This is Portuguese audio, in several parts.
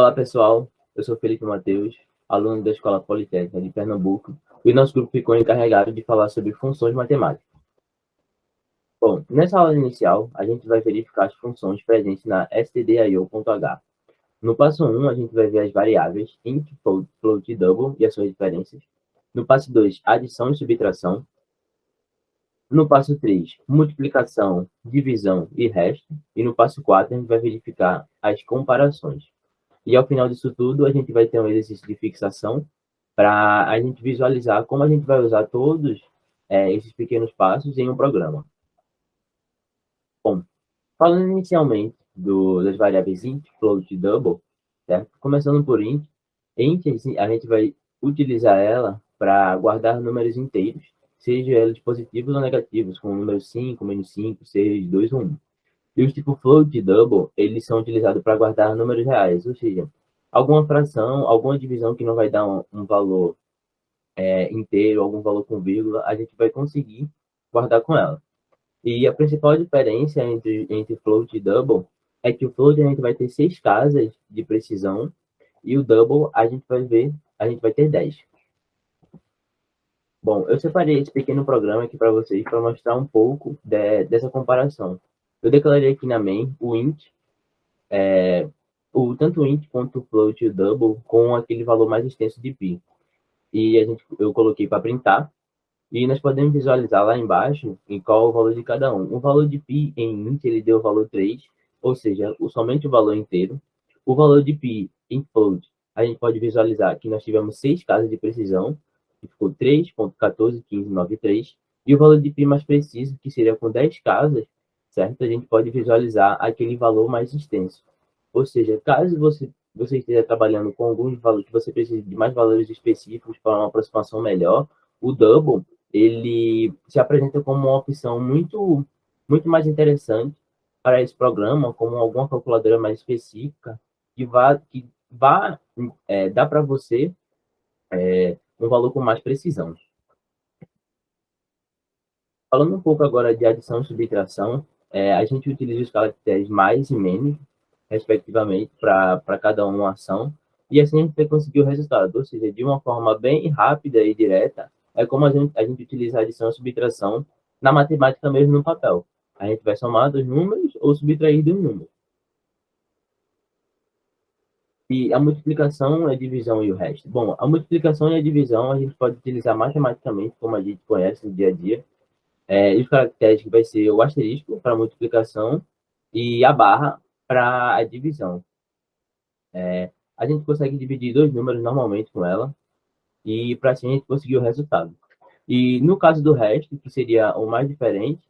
Olá, pessoal. Eu sou Felipe Mateus, aluno da Escola Politécnica de Pernambuco, e nosso grupo ficou encarregado de falar sobre funções matemáticas. Bom, nessa aula inicial, a gente vai verificar as funções presentes na stdio.h. No passo 1, a gente vai ver as variáveis int, float e double e as suas diferenças. No passo 2, adição e subtração. No passo 3, multiplicação, divisão e resto. E no passo 4, a gente vai verificar as comparações. E ao final disso tudo, a gente vai ter um exercício de fixação para a gente visualizar como a gente vai usar todos esses pequenos passos em um programa. Bom, falando inicialmente das variáveis int, float e double, certo? Começando por int, a gente vai utilizar ela para guardar números inteiros, sejam eles positivos ou negativos, como número 5, menos 5, 6, 2 ou 1. E os tipos float e double, eles são utilizados para guardar números reais, ou seja, alguma fração, alguma divisão que não vai dar um valor inteiro, algum valor com vírgula, a gente vai conseguir guardar com ela. E a principal diferença entre float e double é que o float a gente vai ter 6 casas de precisão e o double a gente vai ter 10. Bom, eu separei esse pequeno programa aqui para vocês para mostrar um pouco dessa comparação. Eu declarei aqui na main o int, tanto o int quanto o float e o double com aquele valor mais extenso de pi. E eu coloquei para printar. E nós podemos visualizar lá embaixo em qual é o valor de cada um. O valor de π em int, ele deu o valor 3, ou seja, somente o valor inteiro. O valor de π em float, a gente pode visualizar que nós tivemos 6 casas de precisão, que ficou 3.141593. E o valor de π mais preciso, que seria com 10 casas, certo? A gente pode visualizar aquele valor mais extenso. Ou seja, caso você esteja trabalhando com alguns valores que você precisa de mais valores específicos para uma aproximação melhor, o double ele se apresenta como uma opção muito mais interessante para esse programa, como alguma calculadora mais específica que vá dar para você um valor com mais precisão. Falando um pouco agora de adição e subtração, a gente utiliza os caracteres mais e menos, respectivamente, para cada uma ação, e assim a gente vai conseguir o resultado, ou seja, de uma forma bem rápida e direta, é como a gente utiliza a adição e subtração na matemática mesmo no papel. A gente vai somar dos números ou subtrair de um número. E a multiplicação, a divisão e o resto. Bom, a multiplicação e a divisão a gente pode utilizar matematicamente, como a gente conhece no dia a dia. E os caracteres que vai ser o asterisco para multiplicação e a barra para a divisão. A gente consegue dividir dois números normalmente com ela e para assim a gente conseguir o resultado. E no caso do resto, que seria o mais diferente,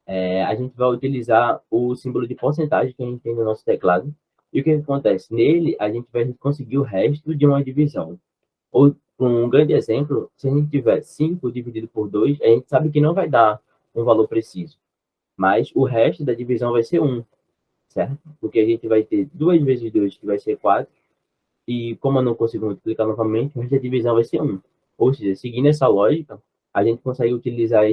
a gente vai utilizar o símbolo de porcentagem que a gente tem no nosso teclado. E o que acontece? Nele, a gente vai conseguir o resto de uma divisão. Ou, um grande exemplo, se a gente tiver 5 dividido por 2, a gente sabe que não vai dar um valor preciso. Mas o resto da divisão vai ser 1, certo? Porque a gente vai ter 2 vezes 2, que vai ser 4. E como eu não consigo multiplicar novamente, o resto da divisão vai ser 1. Ou seja, seguindo essa lógica, a gente consegue utilizar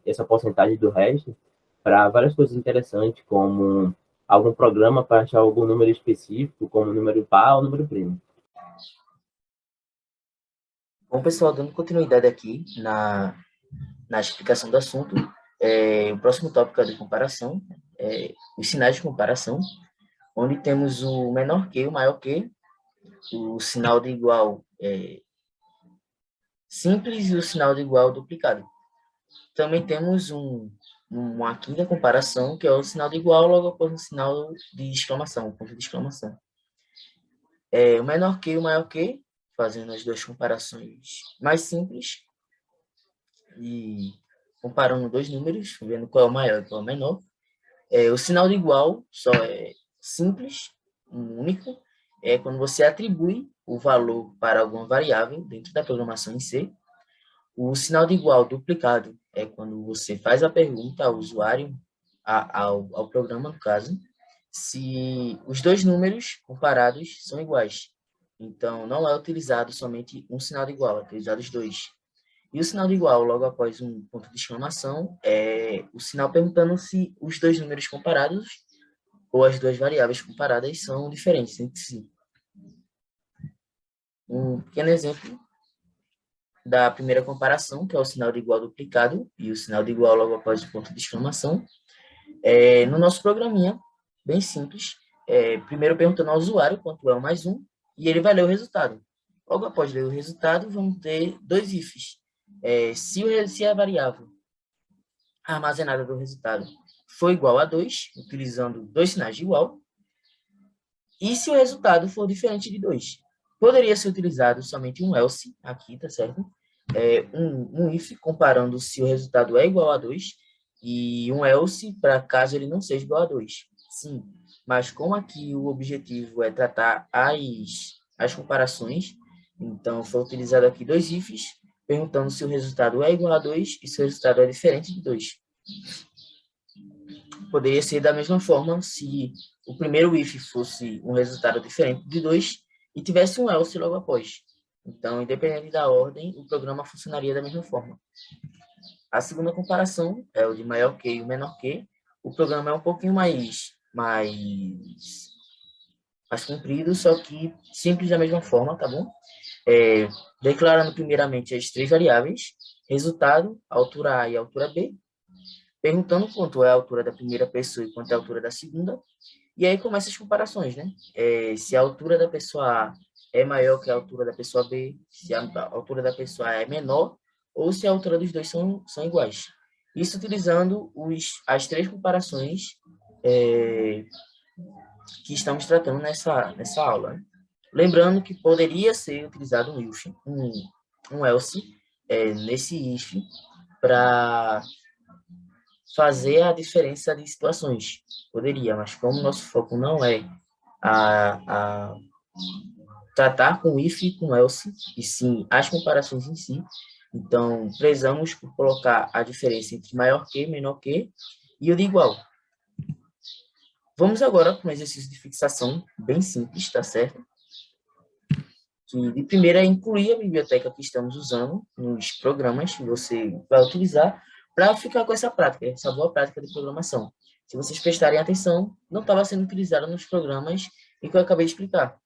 essa porcentagem do resto para várias coisas interessantes, como algum programa para achar algum número específico, como número par ou número primo. Bom, pessoal, dando continuidade aqui na explicação do assunto, o próximo tópico é de comparação, os sinais de comparação, onde temos o menor que, o maior que, o sinal de igual simples e o sinal de igual duplicado. Também temos uma quinta comparação, que é o sinal de igual logo após o sinal de exclamação, ponto de exclamação. O menor que e o maior que, fazendo as duas comparações mais simples e comparando dois números, vendo qual é o maior e qual é o menor. O sinal de igual só é simples, único, é quando você atribui o valor para alguma variável dentro da programação em C. O sinal de igual duplicado é quando você faz a pergunta ao usuário, ao programa, no caso, se os dois números comparados são iguais. Então, não é utilizado somente um sinal de igual, é utilizado os dois. E o sinal de igual, logo após um ponto de exclamação, é o sinal perguntando se os dois números comparados ou as duas variáveis comparadas são diferentes entre si. Um pequeno exemplo da primeira comparação, que é o sinal de igual duplicado e o sinal de igual logo após o ponto de exclamação. No nosso programinha, bem simples, primeiro perguntando ao usuário quanto é 1 mais 1, e ele vai ler o resultado. Logo após ler o resultado, vamos ter dois ifs. Se a variável armazenada do resultado for igual a 2, utilizando dois sinais de igual, e se o resultado for diferente de 2. Poderia ser utilizado somente um else, aqui, tá certo? Um if, comparando se o resultado é igual a 2, e um else, para caso ele não seja igual a 2. Sim, mas como aqui o objetivo é tratar as comparações, então foi utilizado aqui dois ifs, perguntando se o resultado é igual a 2 e se o resultado é diferente de 2. Poderia ser da mesma forma se o primeiro if fosse um resultado diferente de 2 e tivesse um else logo após. Então, independente da ordem, o programa funcionaria da mesma forma. A segunda comparação é o de maior que e o menor que. O programa é um pouquinho mais comprido, só que simples da mesma forma, tá bom? Declarando primeiramente as três variáveis, resultado, altura A e altura B, perguntando quanto é a altura da primeira pessoa e quanto é a altura da segunda, e aí começam as comparações, né? Se a altura da pessoa A é maior que a altura da pessoa B, se a altura da pessoa A é menor, ou se a altura dos dois são iguais. Isso utilizando as três comparações que estamos tratando nessa aula, né? Lembrando que poderia ser utilizado um else nesse if para fazer a diferença de situações. Poderia, mas como nosso foco não é a tratar com if e com else, e sim as comparações em si, então prezamos por colocar a diferença entre maior que, menor que e o de igual. Vamos agora para um exercício de fixação bem simples, tá certo? Que de primeira é incluir a biblioteca que estamos usando nos programas que você vai utilizar para ficar com essa prática, essa boa prática de programação. Se vocês prestarem atenção, não estava sendo utilizada nos programas em que eu acabei de explicar.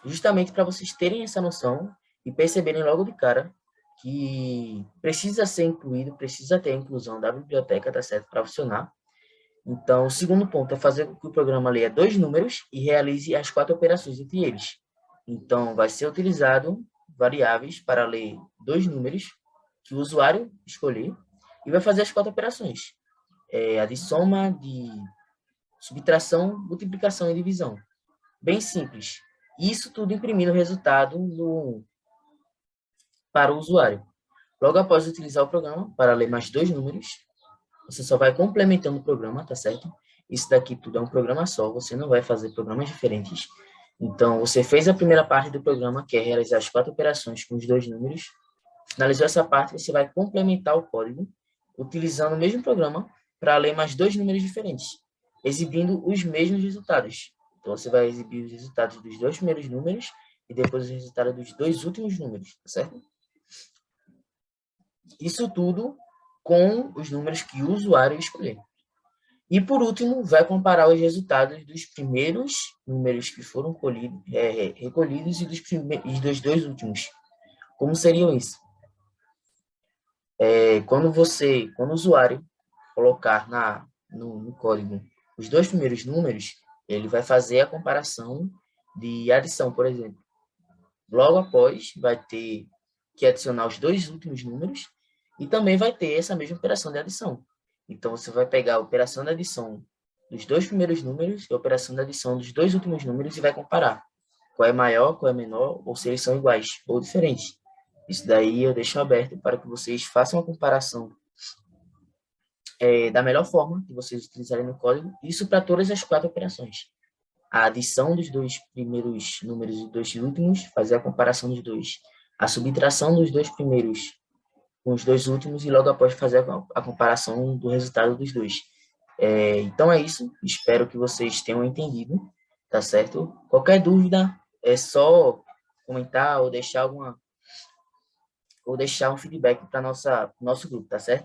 Justamente para vocês terem essa noção e perceberem logo de cara que precisa ser incluído, precisa ter a inclusão da biblioteca, tá certo, para funcionar. Então, o segundo ponto é fazer com que o programa leia dois números e realize as 4 operações entre eles. Então, vai ser utilizado variáveis para ler dois números que o usuário escolher e vai fazer as 4 operações. A de soma, de subtração, multiplicação e divisão. Bem simples. Isso tudo imprimindo o resultado para o usuário. Logo após utilizar o programa para ler mais dois números, você só vai complementando o programa, tá certo? Isso daqui tudo é um programa só, você não vai fazer programas diferentes. Então, você fez a primeira parte do programa, que é realizar as 4 operações com os dois números. Finalizou essa parte, você vai complementar o código, utilizando o mesmo programa, para ler mais dois números diferentes, exibindo os mesmos resultados. Então, você vai exibir os resultados dos dois primeiros números e depois os resultados dos dois últimos números, tá certo? Isso tudo com os números que o usuário escolher. E, por último, vai comparar os resultados dos primeiros números que foram recolhidos e dos dois últimos. Como seriam isso? Quando o usuário colocar no código os dois primeiros números, ele vai fazer a comparação de adição, por exemplo. Logo após, vai ter que adicionar os dois últimos números e também vai ter essa mesma operação de adição. Então, você vai pegar a operação de adição dos dois primeiros números e a operação de adição dos dois últimos números e vai comparar qual é maior, qual é menor, ou se eles são iguais ou diferentes. Isso daí eu deixo aberto para que vocês façam a comparação da melhor forma que vocês utilizarem no código, isso para todas as 4 operações. A adição dos dois primeiros números e dos dois últimos, fazer a comparação dos dois. A subtração dos dois primeiros com os dois últimos e logo após fazer a comparação do resultado dos dois. Então é isso, espero que vocês tenham entendido, tá certo? Qualquer dúvida é só comentar ou deixar um feedback para nosso grupo, tá certo?